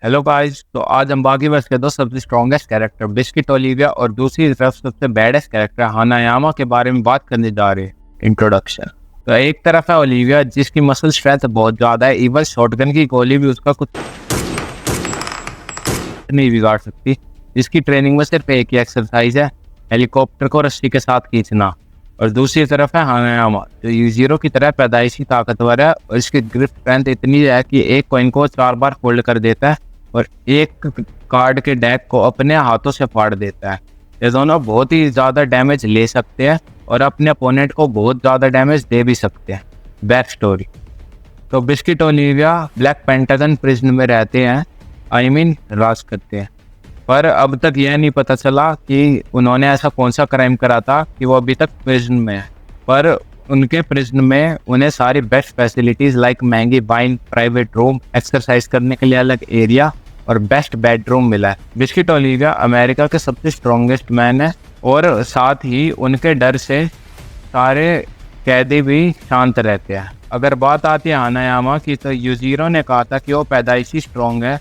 Hello guys, तो आज हम बाकी बस के दो सबसे स्ट्रॉन्गेस्ट कैरेक्टर बिस्किट ओलिविया और दूसरी तरफ सबसे बैडेस्ट कैरेक्टर हानायामा के बारे में बात करने जा रहे हैं। इंट्रोडक्शन। तो एक तरफ है ओलिविया जिसकी मसल स्ट्रेंथ बहुत ज़्यादा है, इवन शॉटगन की गोली भी उसका कुछ नहीं बिगाड़ सकती। इसकी ट्रेनिंग में सिर्फ एक ही एक्सरसाइज है, हेलीकॉप्टर को रस्सी के साथ खींचना। और दूसरी तरफ है हानायामा जो यूजीरो की तरह पैदाइशी ताकतवर है और इसकी ग्रिप स्ट्रेंथ इतनी है कि एक कॉइन को 4 बार फोल्ड कर देता है और एक कार्ड के डेक को अपने हाथों से फाड़ देता है। ये दोनों बहुत ही ज़्यादा डैमेज ले सकते हैं और अपने अपोनेंट को बहुत ज़्यादा डैमेज दे भी सकते हैं। Back story. तो Biscuit Oliva Black Pentagon prison में रहते हैं, राज करते हैं। पर अब तक यह नहीं पता चला कि उन्होंने ऐसा कौन सा क्राइम करा था कि वो अभी तक प्रिजन में है। पर उनके प्रिजन में उन्हें सारी बेस्ट फैसिलिटीज़ लाइक महंगी वाइन, प्राइवेट रूम, एक्सरसाइज करने के लिए अलग एरिया और बेस्ट बेडरूम मिला है। बिस्किट ओलिविया अमेरिका के सबसे स्ट्रॉन्गेस्ट मैन है और साथ ही उनके डर से सारे कैदी भी शांत रहते हैं। अगर बात आती है हानायामा की, तो यूजीरो ने कहा था कि वो पैदाइशी स्ट्रॉन्ग है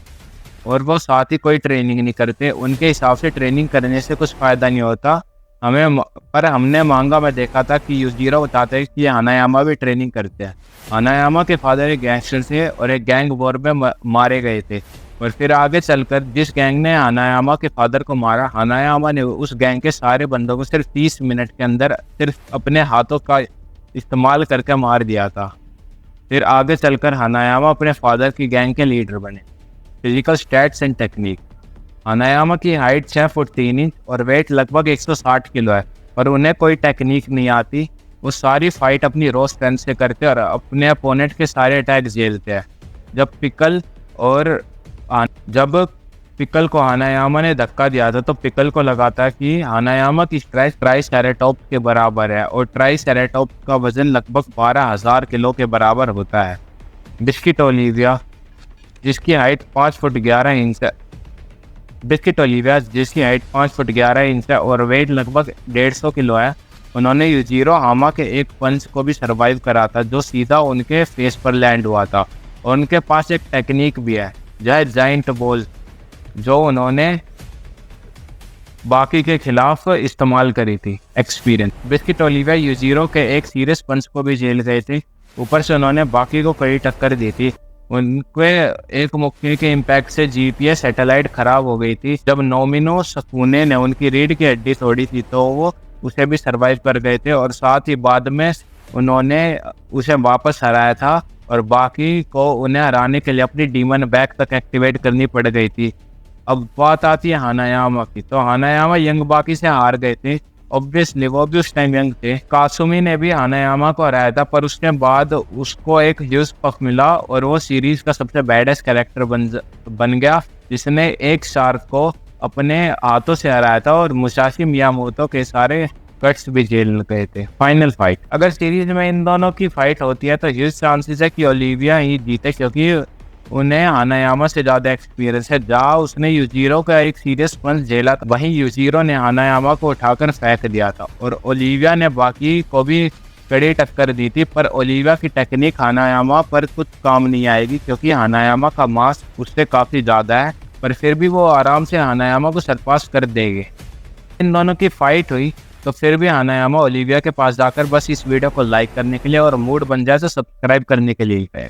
और वो साथ ही कोई ट्रेनिंग नहीं करते। उनके हिसाब से ट्रेनिंग करने से कुछ फ़ायदा नहीं होता पर हमने मांगा में देखा था कि यूजीरो बताते हैं कि हानायामा भी ट्रेनिंग करते हैं। हानायामा के फादर एक गैंगस्टर थे और एक गैंग वॉर में मारे गए थे। और फिर आगे चलकर जिस गैंग ने हानायामा के फादर को मारा, हानायामा ने उस गैंग के सारे बंदों को सिर्फ 30 मिनट के अंदर सिर्फ अपने हाथों का इस्तेमाल करके मार दिया था। फिर आगे चलकर हानायामा अपने फादर की गैंग के लीडर बने। Physical stats and technique. Hanayama की हाइट 6 फुट 3 इंच और वेट लगभग 160 किलो है, पर उन्हें कोई टेक्निक नहीं आती। वो सारी फाइट अपनी रॉ स्ट्रेंथ से करते और अपने अपोनेंट के सारे अटैक झेलते हैं। जब पिकल को हानायामा ने धक्का दिया था तो पिकल को लगाता है कि हानायामा की स्ट्राइक ट्राइसेराटॉप्स के बराबर है और ट्राइसेराटॉप्स का वजन लगभग 12,000 किलो के बराबर होता है। बिस्किट ओलिविया जिसकी हाइट 5 फुट 11 इंच है। बिस्किट ओलिविया जिसकी हाइट 5 फुट 11 इंच है और वेट लगभग 150 किलो है। उन्होंने यूजीरो हामा के एक पंच को भी सर्वाइव करा था जो सीधा उनके फेस पर लैंड हुआ था। और उनके पास एक टेक्निक भी है जाइंट बॉल, जो उन्होंने बाकी के खिलाफ इस्तेमाल करी थी। एक्सपीरियंस। बिस्किट ओलिविया यूजीरो के एक सीरियस पंच को भी झेल गए थे, ऊपर से उन्होंने बाकी को कड़ी टक्कर दी थी। उनके एक मुक्के के इम्पैक्ट से जीपीएस सैटेलाइट खराब हो गई थी। जब नोमिनो सकूने ने उनकी रीढ़ की हड्डी तोड़ी थी तो वो उसे भी सरवाइव कर गए थे और साथ ही बाद में उन्होंने उसे वापस हराया था और बाकी को उन्हें हराने के लिए अपनी डीमन बैक तक एक्टिवेट करनी पड़ गई थी। अब बात आती है हानायामा की, तो हानायामा यंग बाकी से हार गए थे। ऑब्वियसली वो भी उस टाइम यंग थे। कासुमी ने भी हानायामा को हराया था, पर उसके बाद उसको एक ह्यूज पफ मिला और वो सीरीज का सबसे बैडेस्ट कैरेक्टर बन गया, जिसने एक शार्क को अपने हाथों से हराया था और मुसाशी मियामोतो के सारे कट्स भी झेल गए थे। Final fight. अगर सीरीज में इन दोनों की फाइट होती है तो ह्यूज चांसेस है कि ओलिविया ही जीते, क्योंकि उन्हें हानायामा से ज़्यादा एक्सपीरियंस है। जहाँ उसने यूजीरो का एक सीरियस पंच झेला था, वहीं यूजीरो ने हानायामा को उठाकर फेंक दिया था और ओलिविया ने बाकी को भी कड़ी टक्कर दी थी। पर ओलिविया की टेक्निक हानायामा पर कुछ काम नहीं आएगी, क्योंकि हानायामा का मास उससे काफ़ी ज़्यादा है, पर फिर भी वो आराम से हानायामा को सरपास कर देंगे। इन दोनों की फाइट हुई तो फिर भी हानायामा ओलिविया के पास जाकर बस इस वीडियो को लाइक करने के लिए और मूड बन जाए तो सब्सक्राइब करने के लिए ही कहे।